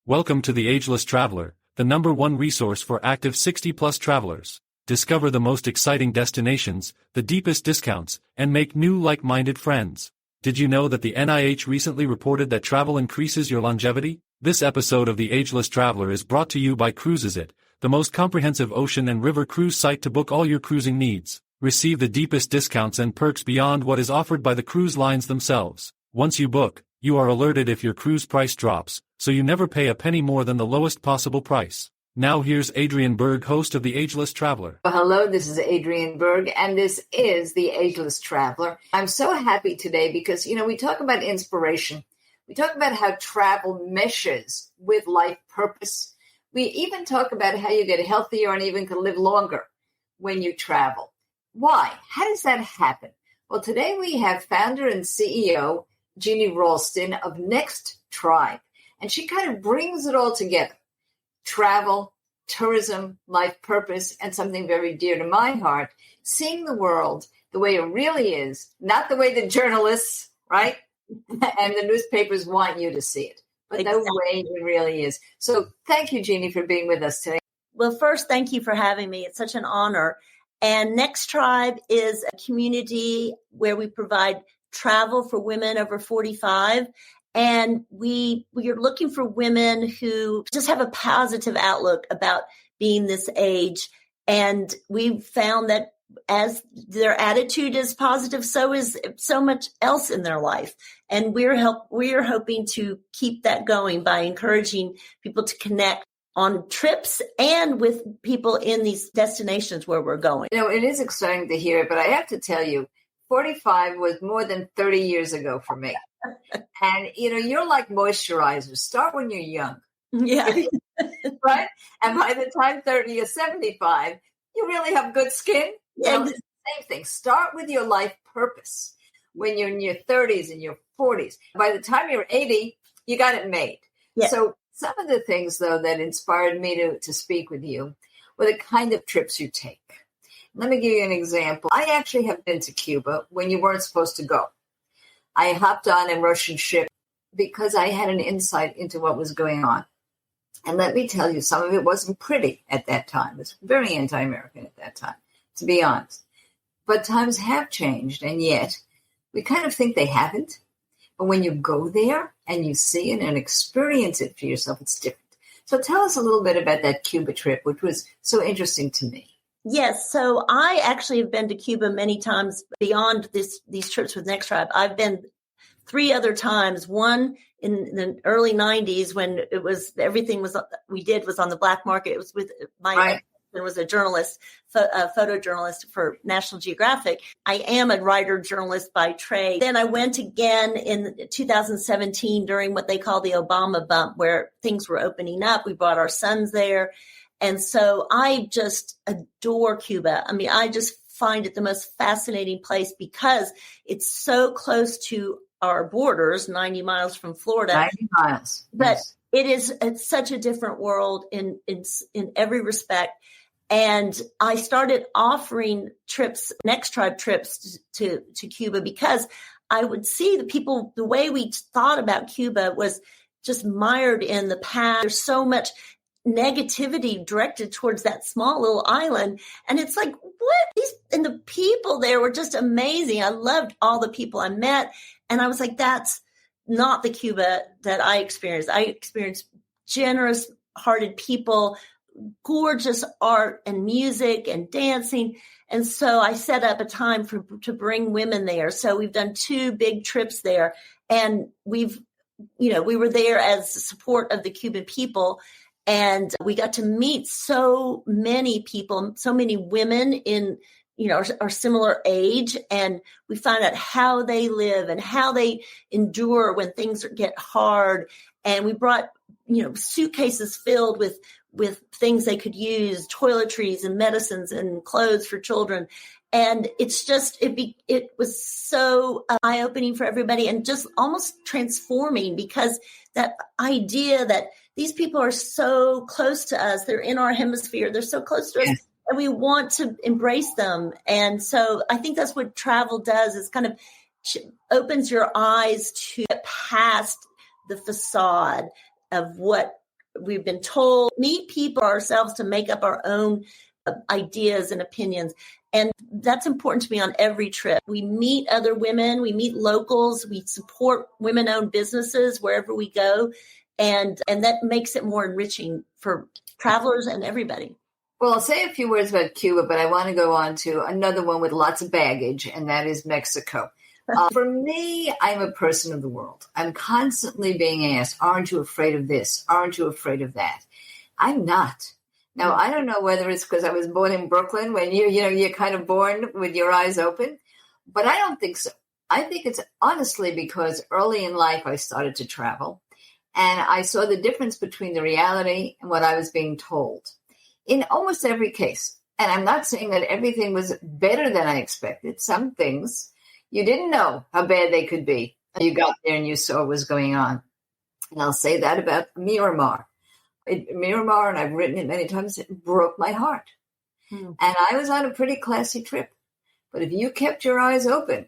Welcome to the Ageless Traveler, the #1 resource for active 60-plus travelers. Discover the most exciting destinations, the deepest discounts, and make new like-minded friends. Did you know that the NIH recently reported that travel increases your longevity? This episode of the Ageless Traveler is brought to you by Cruises.it, the most comprehensive ocean and river cruise site to book all your cruising needs. Receive the deepest discounts and perks beyond what is offered by the cruise lines themselves. Once you book, you are alerted if your cruise price drops, so you never pay a penny more than the lowest possible price. Now here's Adrienne Berg, host of The Ageless Traveler. Well, hello, this is Adrienne Berg, and this is The Ageless Traveler. I'm so happy today because, we talk about inspiration. We talk about how travel meshes with life purpose. We even talk about how you get healthier and even can live longer when you travel. Why? How does that happen? Well, today we have founder and CEO Jeannie Ralston of Next Tribe, and she kind of brings it all together. Travel, tourism, life purpose, and something very dear to my heart, seeing the world the way it really is, not the way the journalists, right, and the newspapers want you to see it, but exactly. The way it really is. So thank you, Jeannie, for being with us today. Well, first, thank you for having me. It's such an honor. And Next Tribe is a community where we provide travel for women over 45. And we are looking for women who just have a positive outlook about being this age. And we've found that as their attitude is positive, so is so much else in their life. And we are hoping to keep that going by encouraging people to connect on trips and with people in these destinations where we're going. It is exciting to hear it, but I have to tell you, 45 was more than 30 years ago for me. And, you're like moisturizers. Start when you're young. Yeah. Right? And by the time 30 or 75, you really have good skin. Yeah. It's the same thing. Start with your life purpose when you're in your 30s and your 40s. By the time you're 80, you got it made. Yeah. So some of the things, though, that inspired me to speak with you were the kind of trips you take. Let me give you an example. I actually have been to Cuba when you weren't supposed to go. I hopped on a Russian ship because I had an insight into what was going on. And let me tell you, some of it wasn't pretty at that time. It was very anti-American at that time, to be honest. But times have changed, and yet we kind of think they haven't. But when you go there and you see it and experience it for yourself, it's different. So tell us a little bit about that Cuba trip, which was so interesting to me. Yes. So I actually have been to Cuba many times beyond these trips with Next Tribe. I've been 3 other times, one in the early 90s when it was everything we did was on the black market. It was with my husband was a journalist, a photojournalist for National Geographic. I am a writer journalist by trade. Then I went again in 2017 during what they call the Obama bump, where things were opening up. We brought our sons there. And so I just adore Cuba. I mean, I just find it the most fascinating place because it's so close to our borders, 90 miles from Florida. 90 miles. But it's such a different world in every respect. And I started offering trips, Next Tribe trips to Cuba because I would see the way we thought about Cuba was just mired in the past. There's so much negativity directed towards that small little island. And it's like, what? And the people there were just amazing. I loved all the people I met. And I was like, that's not the Cuba that I experienced. I experienced generous hearted people, gorgeous art and music and dancing. And so I set up a time to bring women there. So we've done 2 big trips there. And we were there as the support of the Cuban people. And we got to meet so many people, so many women in, our similar age. And we found out how they live and how they endure when things get hard. And we brought, suitcases filled with things they could use, toiletries and medicines and clothes for children. And it's just, it was so eye-opening for everybody and just almost transforming because that idea that these people are so close to us, they're in our hemisphere, they're so close to us, and we want to embrace them. And so I think that's what travel does, is kind of opens your eyes to get past the facade of what we've been told, meet people ourselves to make up our own ideas and opinions. And that's important to me on every trip. We meet other women, we meet locals, we support women-owned businesses wherever we go. And that makes it more enriching for travelers and everybody. Well, I'll say a few words about Cuba, but I want to go on to another one with lots of baggage, and that is Mexico. For me, I'm a person of the world. I'm constantly being asked, aren't you afraid of this? Aren't you afraid of that? I'm not. Now, I don't know whether it's because I was born in Brooklyn when you're kind of born with your eyes open, but I don't think so. I think it's honestly because early in life I started to travel, and I saw the difference between the reality and what I was being told in almost every case. And I'm not saying that everything was better than I expected. Some things you didn't know how bad they could be. You got there and you saw what was going on. And I'll say that about Miramar. Miramar, and I've written it many times, it broke my heart. And I was on a pretty classy trip. But if you kept your eyes open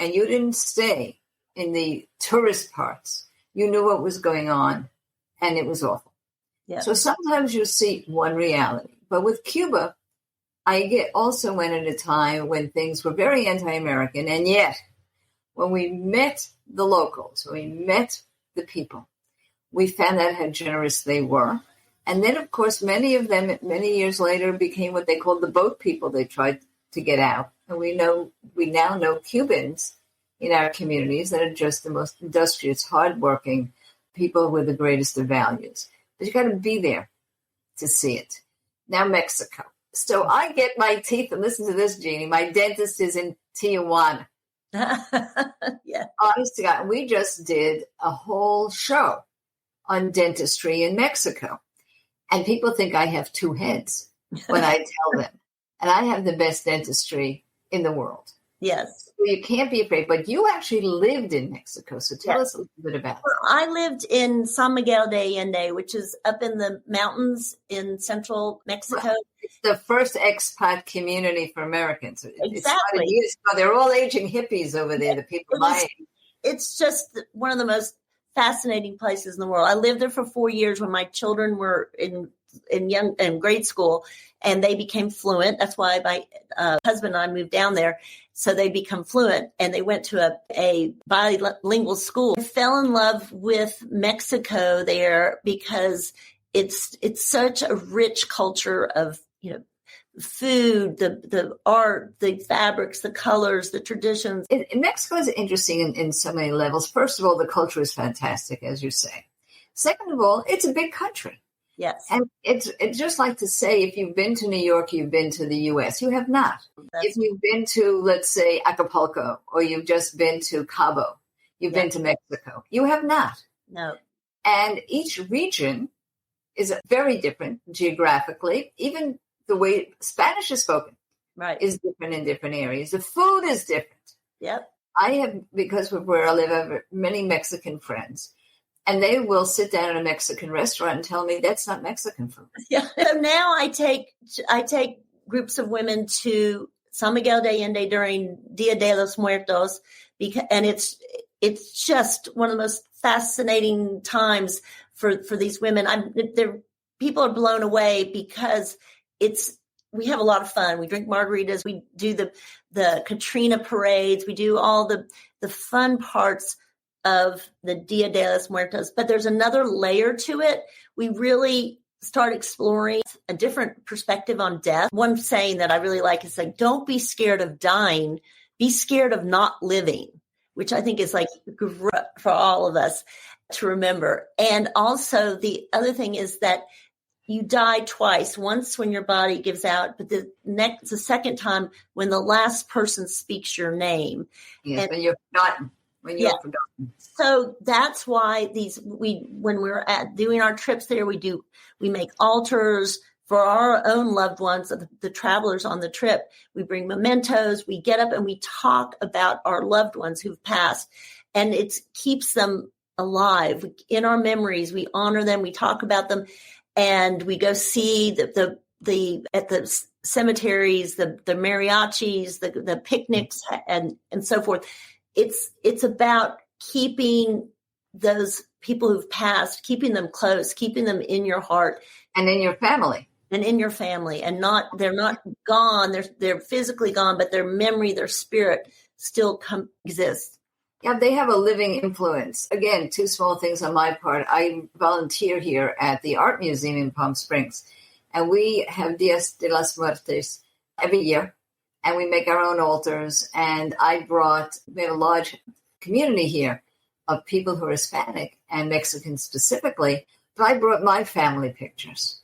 and you didn't stay in the tourist parts, you knew what was going on, and it was awful. Yeah. So sometimes you see one reality. But with Cuba, I also went at a time when things were very anti-American. And yet, when we met the locals, when we met the people, we found out how generous they were. And then, of course, many of them, many years later, became what they called the boat people. They tried to get out. And we now know Cubans in our communities that are just the most industrious, hardworking people with the greatest of values. But you got to be there to see it. Now, Mexico. So I get my teeth, and listen to this, Jeannie. My dentist is in Tijuana. Yeah. Honest to God, we just did a whole show on dentistry in Mexico. And people think I have two heads when I tell them. And I have the best dentistry in the world. Yes. So you can't be afraid. But you actually lived in Mexico. So tell us a little bit about it. Well, I lived in San Miguel de Allende, which is up in the mountains in central Mexico. Well, it's the first expat community for Americans. Exactly. They're all aging hippies over there, the people my age. It's just one of the most fascinating places in the world. I lived there for 4 years when my children were in grade school, and they became fluent. That's why my husband and I moved down there, so they become fluent, and they went to a bilingual school. I fell in love with Mexico there because it's such a rich culture of, food, the art, the fabrics, the colors, the traditions. Mexico is interesting in so many levels. First of all, the culture is fantastic, as you say. Second of all, it's a big country. Yes. And it's just like to say, if you've been to New York, you've been to the U.S. You have not. If you've been to, let's say, Acapulco, or you've just been to Cabo, you've been to Mexico. You have not. No. And each region is very different geographically. Even the way Spanish is spoken is different in different areas. The food is different. Yep. I have, because of where I live, I have many Mexican friends. And they will sit down at a Mexican restaurant and tell me that's not Mexican food. Yeah. So now I take groups of women to San Miguel de Allende during Dia de los Muertos, and it's just one of the most fascinating times for these women. People are blown away because we have a lot of fun. We drink margaritas. We do the Katrina parades. We do all the fun parts of the Dia de los Muertos. But there's another layer to it. We really start exploring a different perspective on death. One saying that I really like is like, don't be scared of dying. Be scared of not living, which I think is like for all of us to remember. And also the other thing is that you die twice, once when your body gives out, but the second time when the last person speaks your name. Yes, when you're forgotten. Forgotten. So that's why when we're doing our trips there, we make altars for our own loved ones, the travelers on the trip. We bring mementos. We get up and we talk about our loved ones who've passed, and it keeps them alive in our memories. We honor them. We talk about them. And we go see the at the cemeteries, the mariachis, the picnics, and so forth. It's about keeping those people who've passed, keeping them close, keeping them in your heart and in your family. And in your family, and they're not gone. They're physically gone, but their memory, their spirit still exists. Yeah, they have a living influence. Again, two small things on my part. I volunteer here at the Art Museum in Palm Springs, and we have Dias de las Muertes every year, and we make our own altars. And we have a large community here of people who are Hispanic and Mexican specifically, but I brought my family pictures.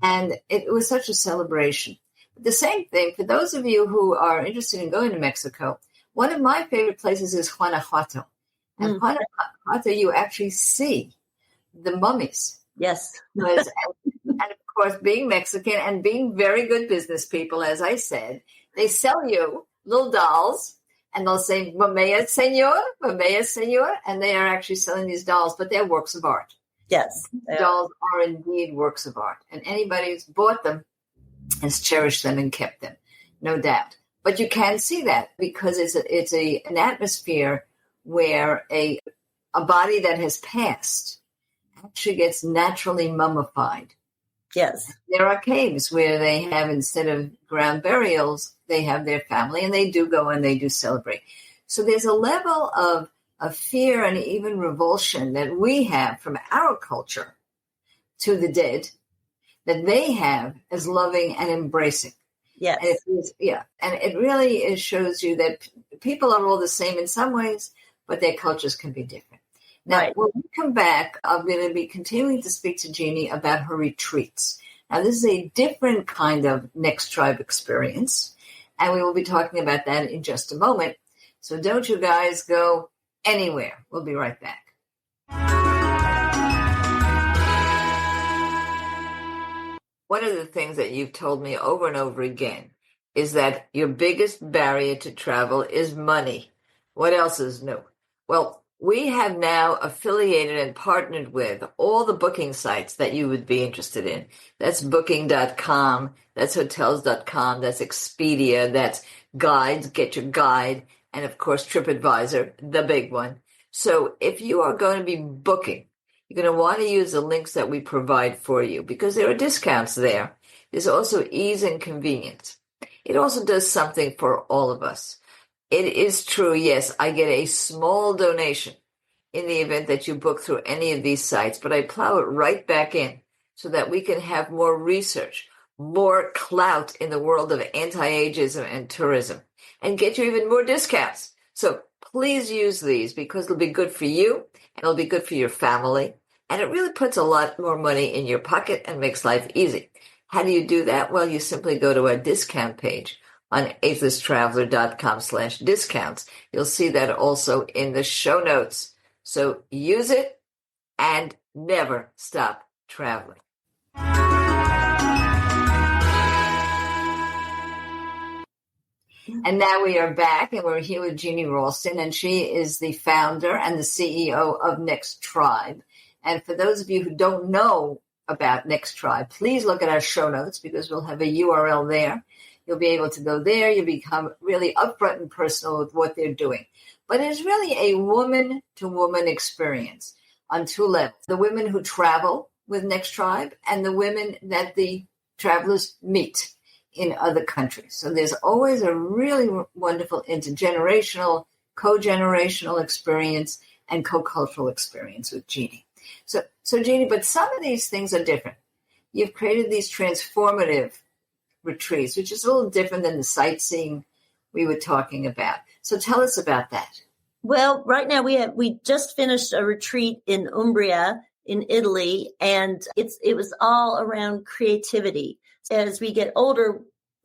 And it was such a celebration. The same thing, for those of you who are interested in going to Mexico, one of my favorite places is Guanajuato. And Guanajuato, you actually see the mummies. Yes. And of course, being Mexican and being very good business people, as I said, they sell you little dolls, and they'll say, Mamea Señor, and they are actually selling these dolls, but they're works of art. Yes. Dolls are indeed works of art, and anybody who's bought them has cherished them and kept them, no doubt. But you can see that because it's an atmosphere where a body that has passed actually gets naturally mummified. Yes. There are caves where they have, instead of ground burials, they have their family, and they do go and they do celebrate. So there's a level of fear and even revulsion that we have from our culture to the dead that they have as loving and embracing. Yes. And it really shows you that people are all the same in some ways, but their cultures can be different. Now, right. When we come back, I'm going to be continuing to speak to Jeannie about her retreats. Now, this is a different kind of Next Tribe experience, and we will be talking about that in just a moment. So don't you guys go anywhere. We'll be right back. One of the things that you've told me over and over again is that your biggest barrier to travel is money. What else is new? Well, we have now affiliated and partnered with all the booking sites that you would be interested in. That's booking.com, that's hotels.com, that's Expedia, that's Guides, Get Your Guide, and of course TripAdvisor, the big one. So if you are going to be booking, you're going to want to use the links that we provide for you because there are discounts there. There's also ease and convenience. It also does something for all of us. It is true, yes, I get a small donation in the event that you book through any of these sites, but I plow it right back in so that we can have more research, more clout in the world of anti-ageism and tourism, and get you even more discounts. So please use these because it'll be good for you and it'll be good for your family. And it really puts a lot more money in your pocket and makes life easy. How do you do that? Well, you simply go to our discount page on agelesstraveler.com/discounts. You'll see that also in the show notes. So use it and never stop traveling. And now we are back, and we're here with Jeannie Ralston, and she is the founder and the CEO of Next Tribe. And for those of you who don't know about Next Tribe, please look at our show notes because we'll have a URL there. You'll be able to go there. You become really upfront and personal with what they're doing. But it's really a woman-to-woman experience on two levels. The women who travel with Next Tribe and the women that the travelers meet in other countries. So there's always a really wonderful intergenerational, co-generational experience and co-cultural experience with Jeannie. So Jeannie, but some of these things are different. You've created these transformative retreats, which is a little different than the sightseeing we were talking about. So tell us about that. Well, right now we just finished a retreat in Umbria in Italy, and it was all around creativity. As we get older,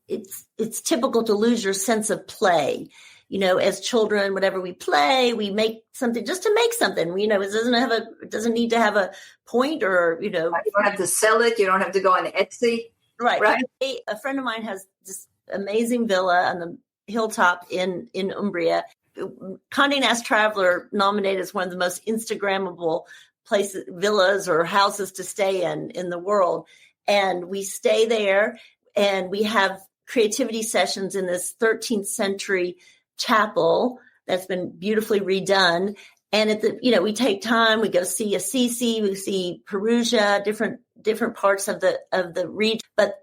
it's typical to lose your sense of play. You know, as children, whatever we play, we make something just to make something. You know, it doesn't need to have a point or, you know. You don't have to sell it. You don't have to go on Etsy. Right. A friend of mine has this amazing villa on the hilltop in Umbria. Condé Nast Traveler nominated as one of the most Instagrammable places, villas or houses to stay in the world. And we stay there and we have creativity sessions in this 13th century chapel that's been beautifully redone. And we take time, we go see Assisi, we see Perugia, different parts of the region. But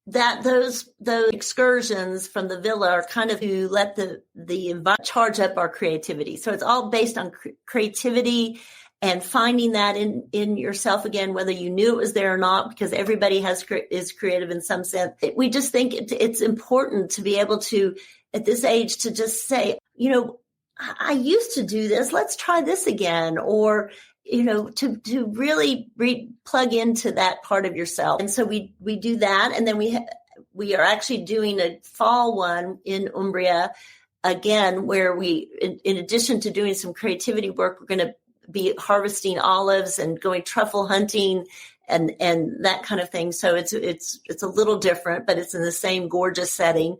those excursions from the villa are kind of to let the environment charge up our creativity. So it's all based on creativity and finding that in yourself again, whether you knew it was there or not, because everybody is creative in some sense. We just think it's important to be able to, at this age, to just say, I used to do this. Let's try this again. Or, to really plug into that part of yourself. And so we do that. And then we are actually doing a fall one in Umbria again, where we, in addition to doing some creativity work, we're going to be harvesting olives and going truffle hunting and that kind of thing. So it's a little different, but it's in the same gorgeous setting.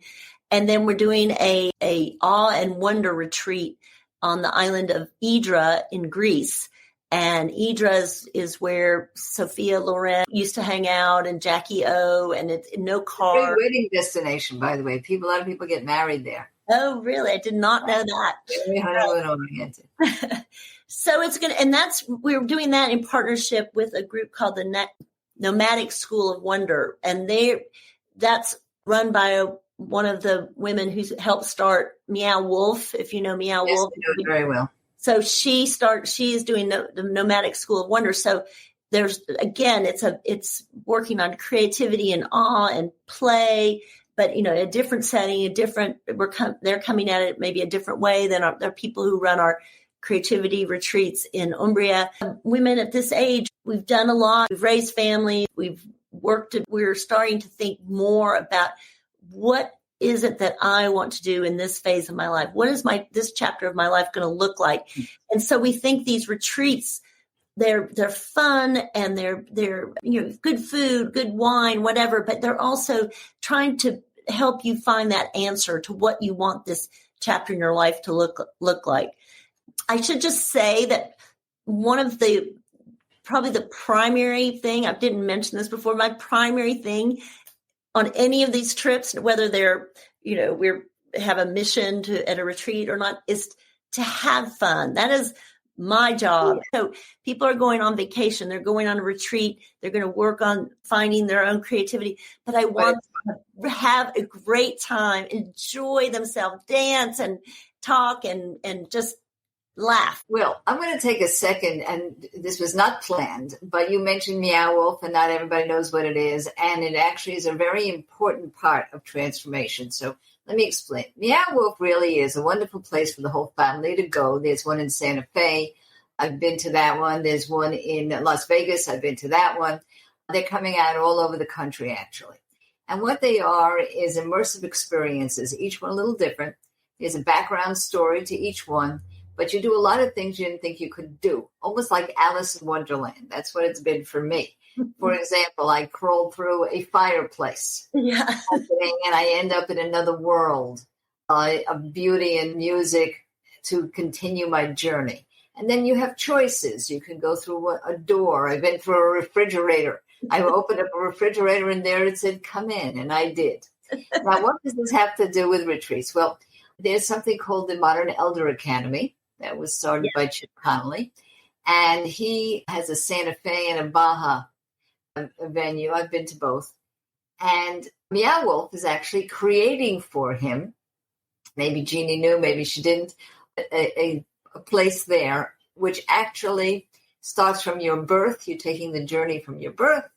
And then we're doing a awe and wonder retreat on the island of Idra in Greece. And Idra is where Sophia Loren used to hang out, and Jackie O, and it's no car. Great wedding destination, by the way. A lot of people get married there. Oh, really? I did not know that. Very honeymoon oriented. So we're doing that in partnership with a group called the Nomadic School of Wonder. And that's run by one of the women who's helped start Meow Wolf, if you know Meow Wolf. I know it very well. So she is doing the Nomadic School of Wonder. So there's, again, it's working on creativity and awe and play, but, a different setting, they're coming at it maybe a different way than there are people who run our creativity retreats in Umbria. Women at this age, we've done a lot. We've raised families. We're starting to think more about what is it that I want to do in this phase of my life? What is this chapter of my life going to look like? And so we think these retreats, they're fun and they're good food, good wine, whatever, but they're also trying to help you find that answer to what you want this chapter in your life to look like. I should just say that one of probably the primary thing, I didn't mention this before, my primary thing on any of these trips, whether they're, we have a mission at a retreat or not, is to have fun. That is my job. So people are going on vacation. They're going on a retreat. They're going to work on finding their own creativity. But I want them to have a great time, enjoy themselves, dance and talk and just laugh. Well, I'm going to take a second, and this was not planned, but you mentioned Meow Wolf, and not everybody knows what it is, and it actually is a very important part of transformation. So let me explain. Meow Wolf really is a wonderful place for the whole family to go. There's one in Santa Fe. I've been to that one. There's one in Las Vegas. I've been to that one. They're coming out all over the country, actually. And what they are is immersive experiences, each one a little different. There's a background story to each one. But you do a lot of things you didn't think you could do, almost like Alice in Wonderland. That's what it's been for me. For example, I crawled through a fireplace, and I end up in another world of beauty and music to continue my journey. And then you have choices. You can go through a door. I've been through a refrigerator. I opened up a refrigerator, and there it said, "Come in," and I did. Now, what does this have to do with retreats? Well, there's something called the Modern Elder Academy. That was started by Chip Connolly. And he has a Santa Fe and a Baja venue. I've been to both. And Meow Wolf is actually creating for him, maybe Jeannie knew, maybe she didn't, a place there, which actually starts from your birth. You're taking the journey from your birth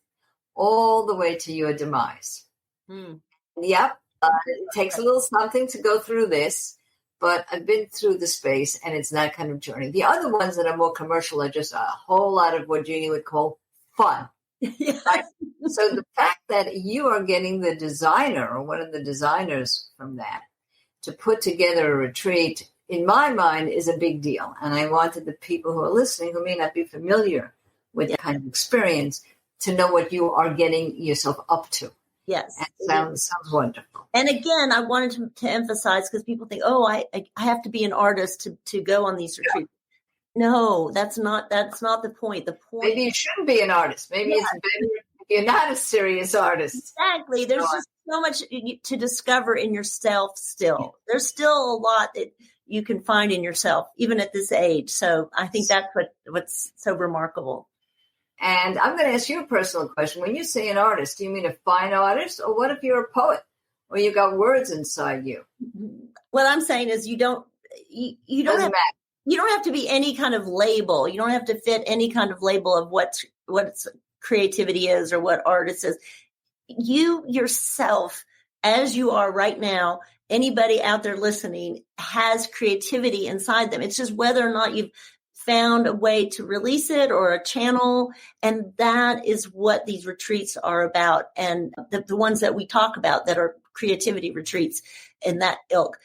all the way to your demise. Yep. It takes a little something to go through this. But I've been through the space, and it's that kind of journey. The other ones that are more commercial are just a whole lot of what Jeannie would call fun. Right? So the fact that you are getting the designer or one of the designers from that to put together a retreat, in my mind, is a big deal. And I wanted the people who are listening, who may not be familiar with that kind of experience, to know what you are getting yourself up to. Yes. That sounds wonderful. And again, I wanted to emphasize, because people think, I have to be an artist to go on these retreats. No, that's not the point. The point. Maybe you shouldn't be an artist. Maybe it's better if you're not a serious artist. Exactly. There's just so much to discover in yourself still. There's still a lot that you can find in yourself, even at this age. So I think that's what's so remarkable. And I'm going to ask you a personal question. When you say an artist, do you mean a fine artist, or what if you're a poet, or you got words inside you? What I'm saying is you don't have to be any kind of label. You don't have to fit any kind of label of what creativity is or what artist is. You yourself, as you are right now, anybody out there listening has creativity inside them. It's just whether or not you've found a way to release it or a channel. And that is what these retreats are about. And the ones that we talk about that are creativity retreats in that ilk.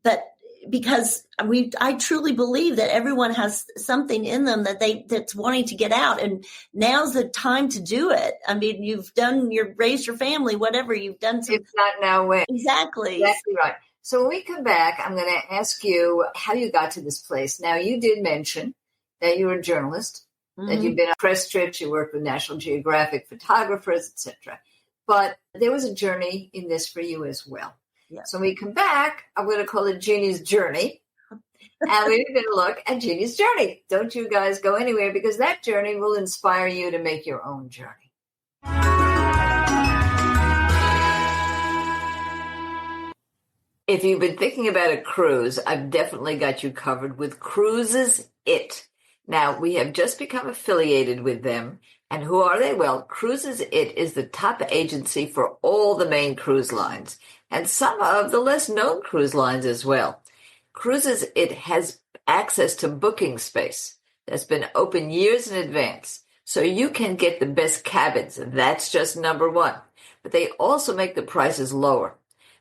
But because I truly believe that everyone has something in them that's wanting to get out, and now's the time to do it. I mean, you've raised your family, whatever you've done. It's not now when. Exactly right. So when we come back, I'm going to ask you how you got to this place. Now, you did mention that you were a journalist, that you've been on press trips, you worked with National Geographic photographers, etc. But there was a journey in this for you as well. Yeah. So when we come back, I'm going to call it Jeannie's Journey. And we're going to look at Jeannie's journey. Don't you guys go anywhere, because that journey will inspire you to make your own journey. If you've been thinking about a cruise, I've definitely got you covered with Cruises It. Now, we have just become affiliated with them. And who are they? Well, Cruises It is the top agency for all the main cruise lines and some of the less known cruise lines as well. Cruises It has access to booking space that's been open years in advance, so you can get the best cabins. That's just number one. But they also make the prices lower.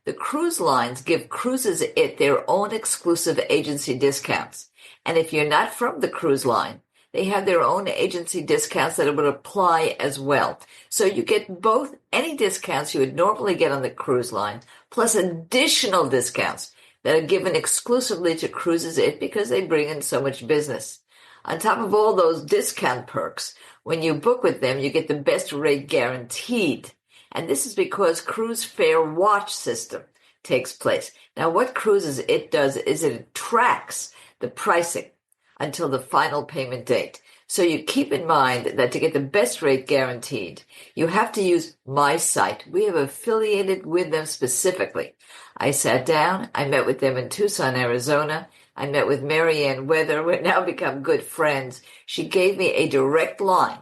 The cruise lines give Cruises It their own exclusive agency discounts. And if you're not from the cruise line, they have their own agency discounts that would apply as well. So you get both any discounts you would normally get on the cruise line, plus additional discounts that are given exclusively to Cruises It because they bring in so much business. On top of all those discount perks, when you book with them, you get the best rate guaranteed. And this is because Cruise Fare Watch system takes place. Now, what Cruises It does is it tracks the pricing until the final payment date. So you keep in mind that to get the best rate guaranteed, you have to use my site. We have affiliated with them specifically. I sat down, I met with them in Tucson, Arizona. I met with Marianne Weather. We've now become good friends. She gave me a direct line,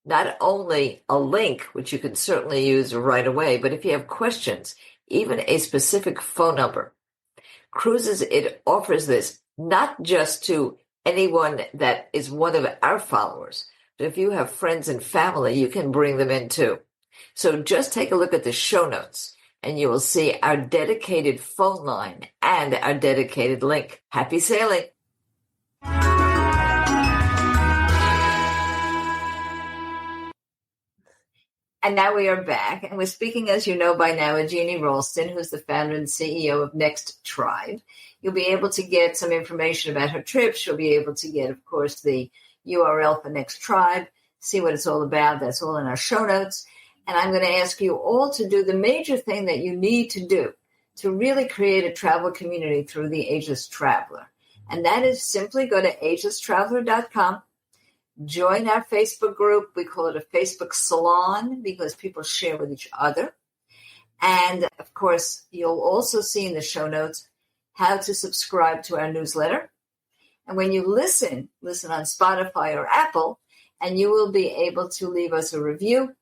not only a link, which you can certainly use right away, but if you have questions, even a specific phone number. Cruises It offers this not just to anyone that is one of our followers, but if you have friends and family, you can bring them in too. So just take a look at the show notes and you will see our dedicated phone line and our dedicated link. Happy sailing. And now we are back, and we're speaking, as you know by now, with Jeannie Ralston, who's the founder and CEO of Next Tribe. You'll be able to get some information about her trips. You'll be able to get, of course, the URL for Next Tribe, see what it's all about. That's all in our show notes. And I'm going to ask you all to do the major thing that you need to do to really create a travel community through the Ageless Traveler. And that is simply go to agelesstraveler.com. Join our Facebook group. We call it a Facebook salon because people share with each other. And, of course, you'll also see in the show notes how to subscribe to our newsletter. And when you listen on Spotify or Apple, and you will be able to leave us a review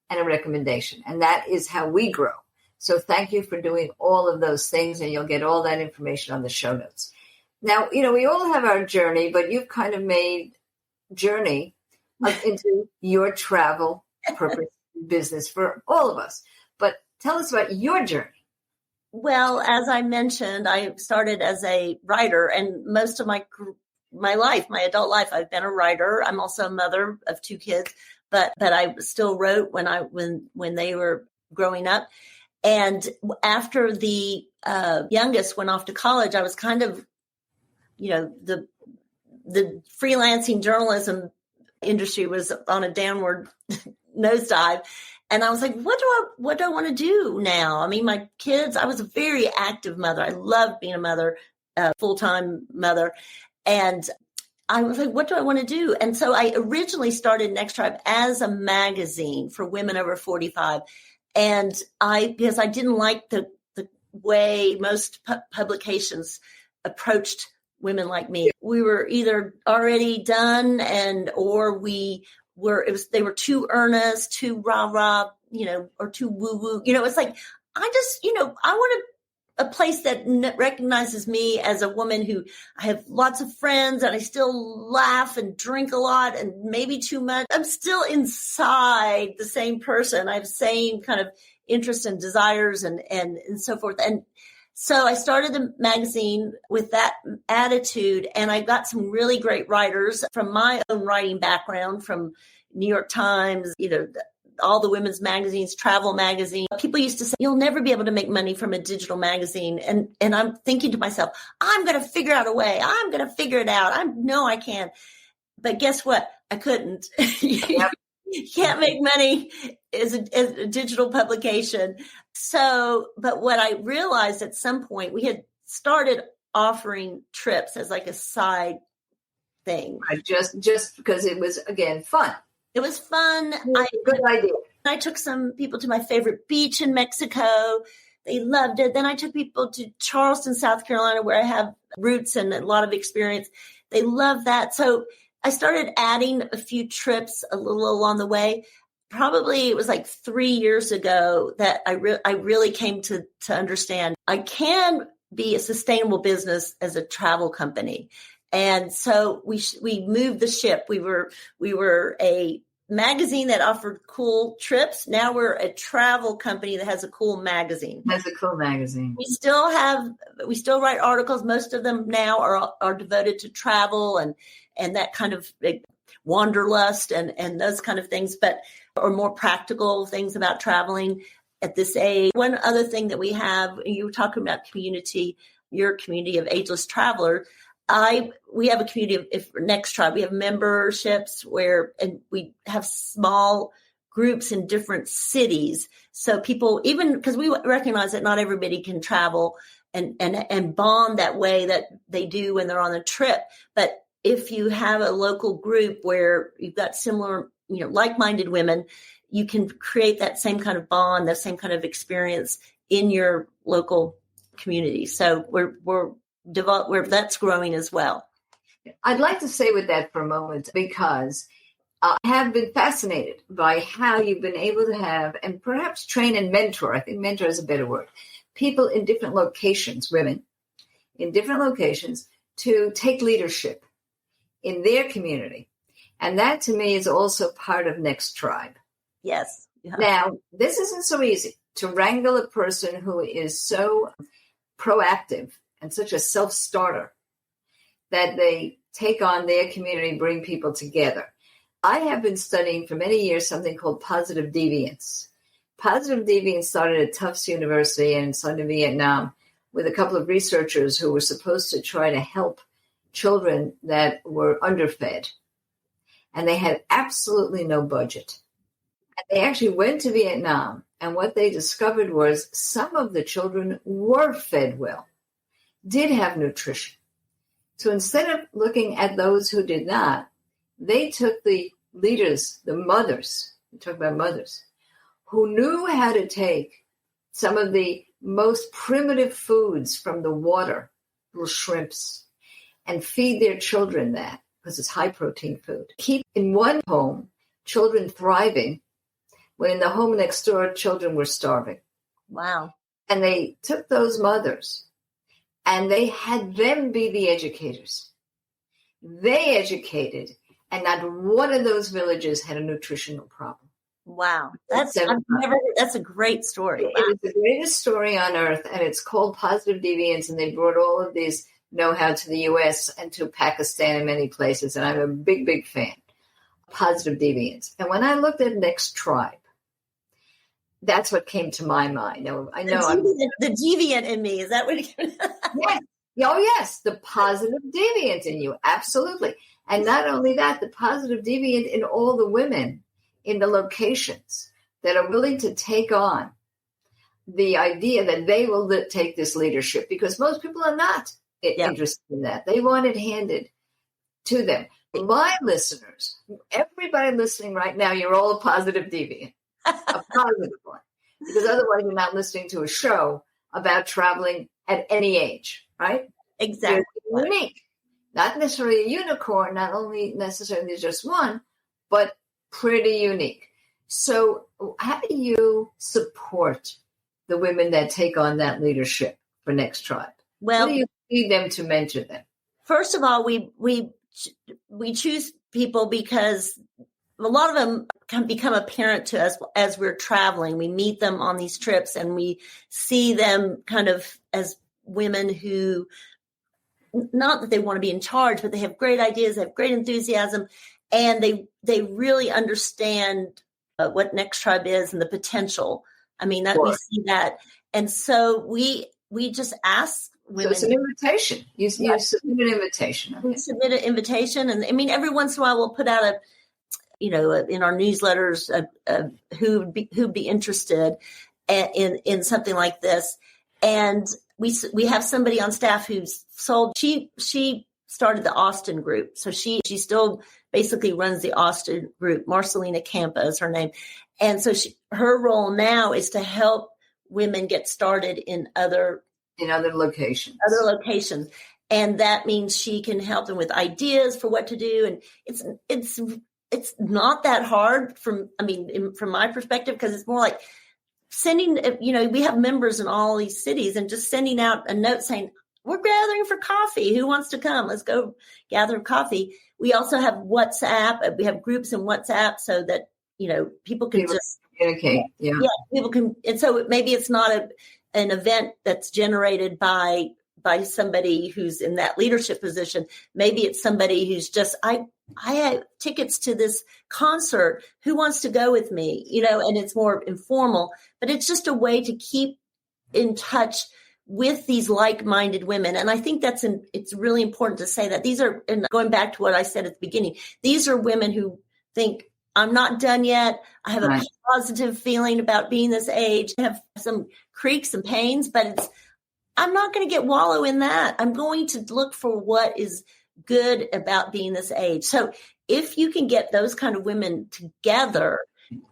and a recommendation. And that is how we grow. So thank you for doing all of those things, and you'll get all that information on the show notes. Now, we all have our journey, but you've kind of made journey into your travel purpose business for all of us. But tell us about your journey. Well, as I mentioned, I started as a writer, and most of my life, my adult life, I've been a writer. I'm also a mother of 2 kids, but I still wrote when they were growing up. And after the youngest went off to college, I was kind of, the freelancing journalism industry was on a downward nosedive. And I was like, what do I want to do now? I mean, my kids, I was a very active mother. I loved being a mother, a full-time mother. And I was like, what do I want to do? And so I originally started Next Tribe as a magazine for women over 45. And because I didn't like the way most publications approached women like me. We were either already done or they were too earnest, too rah-rah, or too woo-woo. It's like, I want a place that recognizes me as a woman who I have lots of friends and I still laugh and drink a lot and maybe too much. I'm still inside the same person. I have the same kind of interests and desires and so forth. And so I started the magazine with that attitude, and I got some really great writers from my own writing background, from New York Times, all the women's magazines, travel magazine. People used to say, you'll never be able to make money from a digital magazine. And I'm thinking to myself, I'm going to figure out a way. I'm going to figure it out. I know I can. But guess what? I couldn't. Yep. You can't make money as a digital publication. So, but what I realized at some point, we had started offering trips as like a side thing. Right, just because it was, again, fun. It was fun. Good idea. I took some people to my favorite beach in Mexico. They loved it. Then I took people to Charleston, South Carolina, where I have roots and a lot of experience. They love that. So I started adding a few trips a little along the way. Probably it was like 3 years ago that I really came to understand I can be a sustainable business as a travel company. And so we moved the ship. We were a magazine that offered cool trips. Now we're a travel company that has a cool magazine. Has a cool magazine. We still write articles. Most of them now are devoted to travel and that kind of wanderlust and those kind of things, or more practical things about traveling at this age. One other thing that we have, you were talking about community, your community of ageless travelers. We have a community of Next Tribe. We have memberships and we have small groups in different cities. So people, even because we recognize that not everybody can travel and bond that way that they do when they're on a trip. But if you have a local group where you've got similar, like-minded women, you can create that same kind of bond, that same kind of experience in your local community. So that's growing as well. I'd like to stay with that for a moment because I have been fascinated by how you've been able to have and perhaps train and mentor. I think mentor is a better word. People in different locations, women in different locations, to take leadership in their community. And that to me is also part of Next Tribe. Yes. Yeah. Now, this isn't so easy to wrangle a person who is so proactive and such a self-starter that they take on their community, bring people together. I have been studying for many years something called positive deviance. Positive deviance started at Tufts University in southern Vietnam with a couple of researchers who were supposed to try to help children that were underfed. And they had absolutely no budget. And they actually went to Vietnam, and what they discovered was some of the children were fed well, did have nutrition. So instead of looking at those who did not, they took the leaders, the mothers, we talk about mothers, who knew how to take some of the most primitive foods from the water, little shrimps, and feed their children that, because it's high protein food. Keep in one home children thriving, when in the home next door, children were starving. Wow. And they took those mothers and they had them be the educators. They educated, and not one of those villages had a nutritional problem. Wow. That's a great story. Wow. It is the greatest story on earth, and it's called Positive Deviance, and they brought all of these know-how to the U.S. and to Pakistan and many places, and I'm a big, big fan. Positive Deviance. And when I looked at Next Tribe, that's what came to my mind. Now, I know the deviant in me. Is that what it Yes. Oh, yes. The positive deviant in you. Absolutely. And not only that, the positive deviant in all the women in the locations that are willing to take on the idea that they will take this leadership, because most people are not. interested in that. They want it handed to them. My listeners, everybody listening right now, you're all a positive deviant, a positive one, because otherwise you're not listening to a show about traveling at any age, right? Exactly. You're unique, not necessarily a unicorn, not only necessarily just one, but pretty unique. So how do you support the women that take on that leadership for Next Tribe? Well, How do you need them to mentor them? First of all, we choose people because a lot of them can become apparent to us as we're traveling. We meet them on these trips and we see them kind of as women who, not that they want to be in charge, but they have great ideas, they have great enthusiasm, and they really understand what Next Tribe is and the potential. I mean, that we see that. And so we just ask women. So it's an invitation. You submit an invitation. Okay. We submit an invitation. And I mean, every once in a while we'll put out in our newsletters, who'd be interested in something like this. And we have somebody on staff who's sold. She started the Austin group. So she still basically runs the Austin group. Marcelina Campa is her name. And so her role now is to help women get started in other locations. And that means she can help them with ideas for what to do. And it's not that hard from my perspective, because it's more like sending, we have members in all these cities and just sending out a note saying, we're gathering for coffee. Who wants to come? Let's go gather coffee. We also have WhatsApp. We have groups in WhatsApp so that, people can just communicate. Yeah, people can. And so maybe it's not an event that's generated by somebody who's in that leadership position. Maybe it's somebody who's just, I have tickets to this concert. Who wants to go with me? And it's more informal, but it's just a way to keep in touch with these like-minded women. And I think it's really important to say that these are, and going back to what I said at the beginning, these are women who think, I'm not done yet. I have a positive feeling about being this age. I have some creaks and pains, but I'm not going to wallow in that. I'm going to look for what is good about being this age. So if you can get those kind of women together,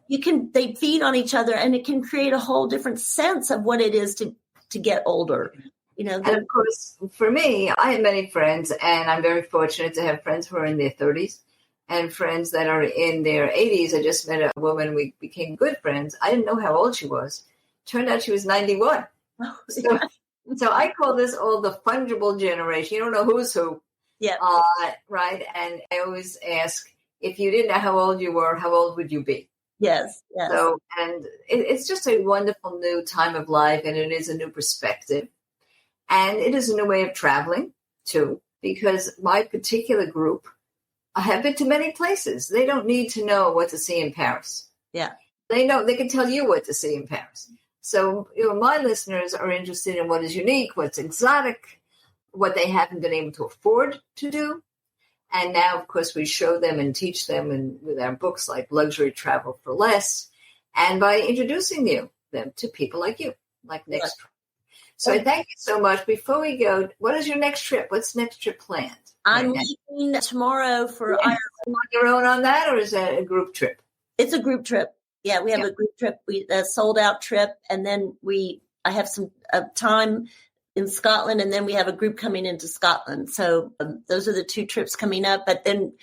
they feed on each other, and it can create a whole different sense of what it is to get older. And of course, for me, I have many friends, and I'm very fortunate to have friends who are in their 30s and friends that are in their 80s. I just met a woman. We became good friends. I didn't know how old she was. Turned out she was 91. Oh, yeah. So I call this all the fungible generation. You don't know who's who. Yeah. Right. And I always ask, if you didn't know how old you were, how old would you be? Yes. So, and it's just a wonderful new time of life, and it is a new perspective. And it is a new way of traveling, too, because my particular group have been to many places. They don't need to know what to see in Paris. Yeah. They can tell you what to see in Paris. So, my listeners are interested in what is unique, what's exotic, what they haven't been able to afford to do. And now, of course, we show them and teach them with our books like Luxury Travel for Less, and by introducing them to people like you, like Next Trip. So I thank you so much. Before we go, what is your next trip? What's next trip planned? I'm leaving tomorrow for Ireland. On your own on that, or is that a group trip? It's a group trip. Yeah, we have a group trip. A sold out trip, and then I have some time in Scotland, and then we have a group coming into Scotland. So those are the two trips coming up. But then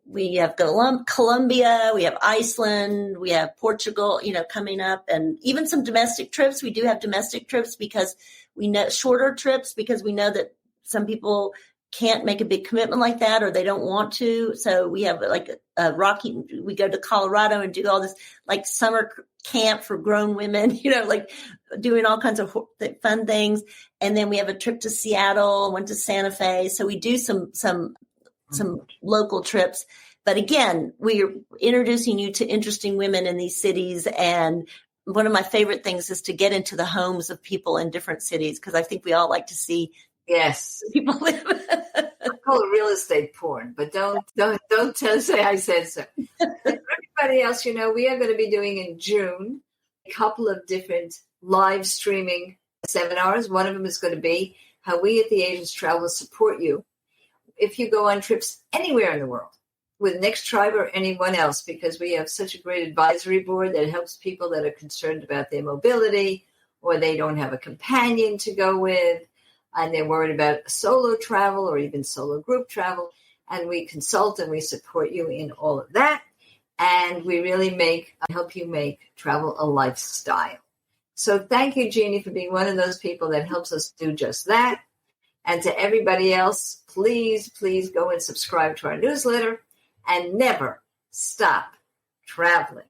we have Colombia, we have Iceland, we have Portugal, coming up, and even some domestic trips. We do have domestic trips because we know shorter trips because we know that some people can't make a big commitment like that, or they don't want to. So we have like we go to Colorado and do all this like summer camp for grown women, like doing all kinds of fun things. And then we have a trip to Seattle, went to Santa Fe. So we do some local trips. But again, we're introducing you to interesting women in these cities. And one of my favorite things is to get into the homes of people in different cities, because I think we all like to see people live. I call it real estate porn, but don't say I said so. And for everybody else, we are going to be doing in June a couple of different live streaming seminars. One of them is going to be how we at the Agents Travel support you if you go on trips anywhere in the world with Next Tribe or anyone else, because we have such a great advisory board that helps people that are concerned about their mobility, or they don't have a companion to go with, and they're worried about solo travel or even solo group travel. And we consult and we support you in all of that. And we really help you make travel a lifestyle. So thank you, Jeannie, for being one of those people that helps us do just that. And to everybody else, please, please go and subscribe to our newsletter and never stop traveling.